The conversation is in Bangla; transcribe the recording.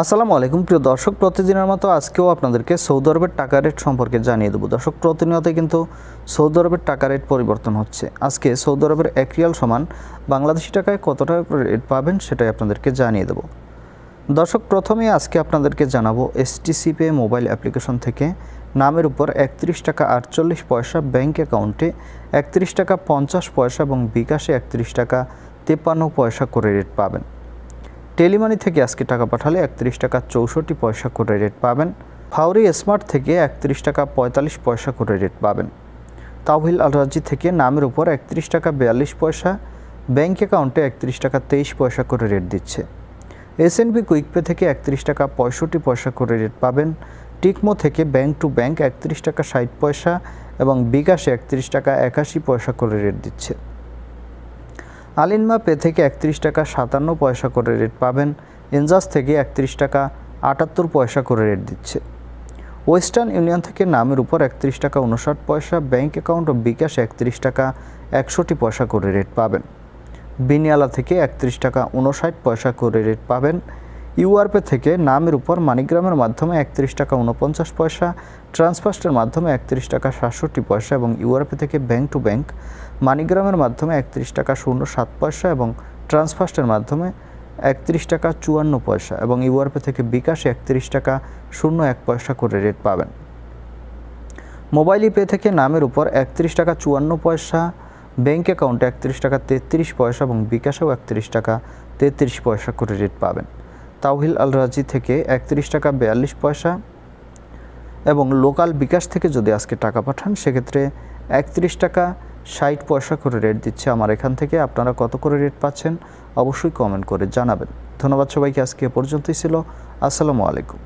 আসসালামু আলাইকুম প্রিয় দর্শক, প্রতিদিনের মতো আজকেও আপনাদেরকে সৌদি আরবের টাকা রেট সম্পর্কে জানিয়ে দেবো। দর্শক, প্রতিনিয়তই কিন্তু সৌদি আরবের টাকা রেট পরিবর্তন হচ্ছে। আজকে সৌদি আরবের 1 রিয়াল সমান বাংলাদেশি টাকায় কত টাকা করে রেট পাবেন সেটাই আপনাদেরকে জানিয়ে দেবো। দর্শক, প্রথমেই আজকে আপনাদেরকে জানাবো এসটিসি পে মোবাইল অ্যাপ্লিকেশন থেকে নামের উপর 31 টাকা 48 পয়সা, ব্যাঙ্ক অ্যাকাউন্টে 31 টাকা 50 পয়সা এবং বিকাশে 31 টাকা 53 পয়সা করে রেট পাবেন। টেলিমানি থেকে আজকে টাকা পাঠালে 31 টাকা 64 পয়সা করে রেট পাবেন। ফাউরি স্মার্ট থেকে 31 টাকা 45 পয়সা করে রেট পাবেন। তাওহিল আল রাজি থেকে নামের উপর 31 টাকা 42 পয়সা, ব্যাঙ্ক অ্যাকাউন্টে 31 টাকা 23 পয়সা করে রেট দিচ্ছে। এসএনবি কুইকপে থেকে 31 টাকা 65 পয়সা করে রেট পাবেন। টিকমো থেকে ব্যাঙ্ক টু ব্যাঙ্ক 31 টাকা 60 পয়সা এবং বিকাশে 31 টাকা 81 পয়সা করে রেট দিচ্ছে। আলিনমা পে থেকে 31 টাকা 57 পয়সা করে রেট পাবেন। এনজাস থেকে 31 টাকা 78 পয়সা করে রেট দিচ্ছে। ওয়েস্টার্ন ইউনিয়ন থেকে নামের উপর 31 টাকা 59 পয়সা, ব্যাঙ্ক অ্যাকাউন্ট ও বিকাশ 31 টাকা 61 পয়সা করে রেট পাবেন। বিনিয়ালা থেকে 31 টাকা 59 পয়সা করে রেট পাবেন। ইউআরপে থেকে নামের উপর মানিগ্রামের মাধ্যমে 31 টাকা 49 পয়সা, ট্রান্সফার্স্টের মাধ্যমে 31 টাকা 67 পয়সা এবং ইউআরপে থেকে ব্যাঙ্ক টু ব্যাঙ্ক মানিগ্রামের মাধ্যমে 31 টাকা 07 পয়সা এবং ট্রান্সফার্স্টের মাধ্যমে 31 টাকা 54 পয়সা এবং ইউআরপে থেকে বিকাশে 31 টাকা 01 পয়সা করে রেট পাবেন। মোবাইল পে থেকে নামের উপর 31 টাকা 54 পয়সা, ব্যাঙ্ক অ্যাকাউন্টে 31 টাকা 33 পয়সা এবং বিকাশেও 31 টাকা 33 পয়সা করে রেট পাবেন। তাওহিল আল রাজি থেকে 31 টাকা 42 পয়সা এবং লোকাল বিকাশ থেকে যদি আজকে টাকা পাঠান সেক্ষেত্রে 31 টাকা 60 পয়সা করে রেট দিচ্ছে। আমার এখান থেকে আপনারা কত করে রেট পাচ্ছেন অবশ্যই কমেন্ট করে জানাবেন। ধন্যবাদ সবাইকে, আজকে এ পর্যন্তই ছিল। আসসালামু আলাইকুম।